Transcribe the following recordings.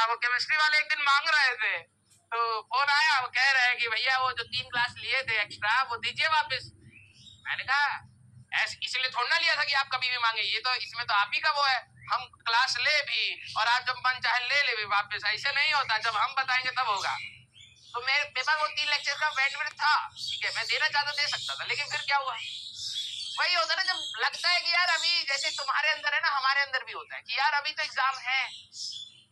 वो केमिस्ट्री वाले एक दिन मांग रहे थे, तो फोन आया, वो कह रहे हैं कि भैया वो जो 3 क्लास लिए थे एक्स्ट्रा वो दीजिए वापस। मैंने कहा ऐसे इसलिए थोड़ा ना लिया था कि आप कभी भी मांगे, ये तो इसमें तो आप ही का वो है, हम क्लास ले भी और आप जब मन चाहे ले भी वापस, ऐसे नहीं होता, जब हम बताएंगे तब होगा। तो मेरे पास वो 3 लेक्चर का बैंडविड्थ था, ठीक है, मैं देना चाहता दे सकता था, लेकिन फिर क्या हुआ, वही होता है ना, जब लगता है कि यार अभी जैसे तुम्हारे अंदर है ना, हमारे अंदर भी होता है कि यार अभी तो एग्जाम है,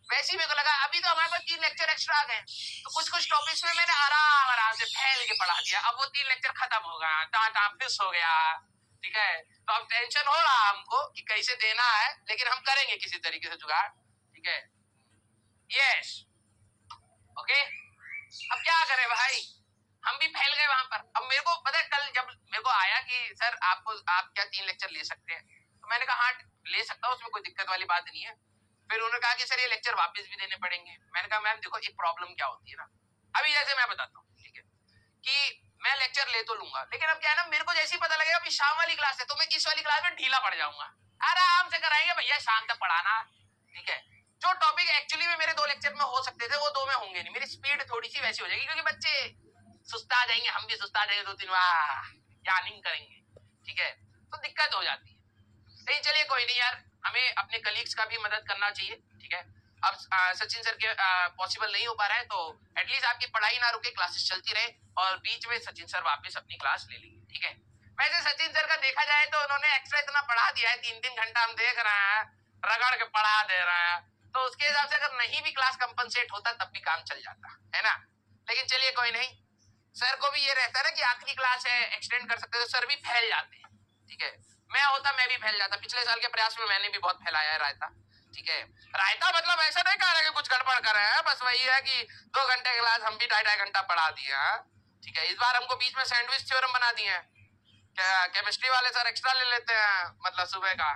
वैसे ही मेरे को लगा अभी तो हमारे पास 3 लेक्चर एक्स्ट्रा आ गए, तो कुछ टॉपिक्स में मैंने आराम से फैल के पढ़ा दिया, अब वो 3 लेक्चर खत्म हो गया, टाटा फिस हो गया, ठीक है। तो अब टेंशन हो रहा हमको कि कैसे देना है, लेकिन हम करेंगे किसी तरीके से जुगाड़, ठीक है। Yes, okay. अब क्या करें भाई, हम भी फैल गए वहां पर। अब मेरे को पता है, कल जब मेरे को आया कि सर आप क्या 3 लेक्चर ले सकते हैं, तो मैंने कहा हाँ ले सकता हूँ, उसमें कोई दिक्कत वाली बात नहीं है। फिर उन्होंने कहा कि सर ये लेक्चर वापस भी देने पड़ेंगे। मैंने कहा मैम देखो एक प्रॉब्लम क्या होती है ना, अभी जैसे मैं बताता हूँ, ठीक है, कि मैं लेक्चर ले तो लूंगा, लेकिन अब क्या है ना, मेरे को जैसे ही पता लगेगा कि शाम वाली क्लास है, तो मैं इस वाली क्लास में ढीला पड़ जाऊंगा, आराम से कराएंगे भैया, शाम तक पढ़ाना, ठीक है। जो टॉपिक एक्चुअली में मेरे 2 लेक्चर में हो सकते थे वो 2 में होंगे नहीं, मेरी स्पीड थोड़ी सी वैसी हो जाएगी, क्योंकि बच्चे सुस्ता जाएंगे, हम भी सुस्ता जाएंगे, 2-3 यार्निंग करेंगे, ठीक है, तो दिक्कत हो जाती है। नहीं चलिए कोई नहीं यार, हमें अपने कलीग्स का भी मदद करना चाहिए, ठीक है। अब सचिन सर के पॉसिबल नहीं हो पा रहा है, तो एटलीस्ट आपकी पढ़ाई ना रुके, क्लासेस चलती रहे, और बीच में सचिन सर वापस अपनी क्लास ले लेंगे, ठीक है। वैसे सचिन सर का देखा जाए तो उन्होंने एक्स्ट्रा इतना पढ़ा दिया है, 3-3 घंटा हम देख रहे हैं, रगड़ के पढ़ा दे रहे हैं, तो उसके हिसाब से अगर नहीं भी क्लास कंपनसेट होता तब भी काम चल जाता है ना। लेकिन चलिए कोई नहीं, सर को भी ये रहता है ना कि आखिरी क्लास है, एक्सटेंड कर सकते, तो सर भी फैल जाते हैं, ठीक है। मैं होता मैं भी फैल जाता, पिछले साल के प्रयास में मैंने भी बहुत फैलाया है रायता, ठीक है। रायता मतलब ऐसा नहीं कह रहे कि कुछ गड़बड़ कर रहे हैं, बस वही है कि 2 घंटे क्लास हम भी 2.5 घंटा पढ़ा दिए हैं, ठीक है। इस बार हमको बीच में सैंडविच थ्योरम बना दिए हैं, क्या केमिस्ट्री वाले सर एक्स्ट्रा ले लेते हैं, मतलब सुबह का,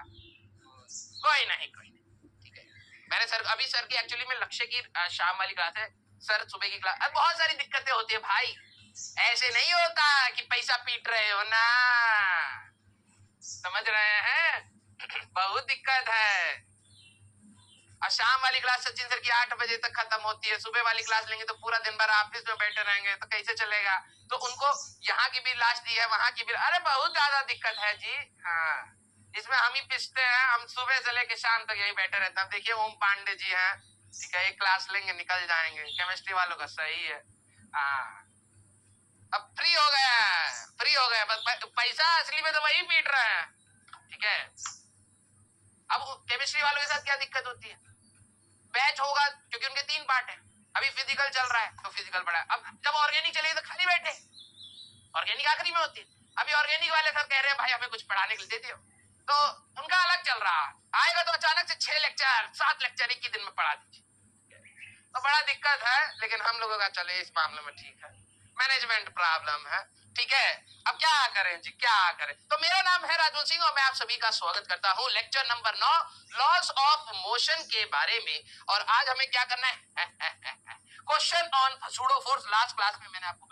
कोई नहीं कोई नहीं, ठीक है। मैंने सर अभी सर की एक्चुअली में लक्ष्य की शाम वाली क्लास है, सर सुबह की क्लास, बहुत सारी दिक्कतें होती है भाई, ऐसे नहीं होता कि पैसा पीट रहे हो ना, समझ रहे हैं बहुत दिक्कत है। और शाम वाली क्लास सचिन सर की 8 बजे तक खत्म होती है, सुबह वाली क्लास लेंगे तो पूरा दिन भर ऑफिस में बैठे रहेंगे, तो कैसे चलेगा। तो उनको यहाँ की भी लास्ट दी है, वहां की भी, अरे बहुत ज्यादा दिक्कत है जी। हाँ, इसमें हम ही पिसते हैं, हम सुबह से लेके शाम तक यही बैठे रहते हैं। देखिए ओम पांडे जी हैं, ठीक है, एक क्लास लेंगे निकल जाएंगे, केमिस्ट्री वालों का सही है। हाँ, अब फ्री हो गया, फ्री हो गया, बस पैसा असली में तो वही पीट रहे हैं, ठीक है। अब केमिस्ट्री वालों के साथ क्या दिक्कत होती है, बैच होगा क्योंकि उनके 3 पार्ट है, अभी फिजिकल चल रहा है तो फिजिकल पढ़ा, अब जब ऑर्गेनिक चलेगी तो खाली बैठे, ऑर्गेनिक आखिरी में होती है। अभी ऑर्गेनिक वाले सर कह रहे हैं भाई हमें कुछ पढ़ाने के लिए देते हो, तो उनका अलग चल रहा आएगा, तो अचानक से 6 लेक्चर 7 लेक्चर एक ही दिन में पढ़ा दीजिए, तो बड़ा दिक्कत है। लेकिन हम लोगों का चले इस मामले में ठीक है, मैनेजमेंट प्रॉब्लम है, ठीक है। अब क्या करें जी, क्या करें। तो मेरा नाम है राजू सिंह और मैं आप सभी का स्वागत करता हूं lecture number 9 laws of motion के बारे में। और आज हमें क्या करना है, question on pseudo force. Last class में मैंने आपको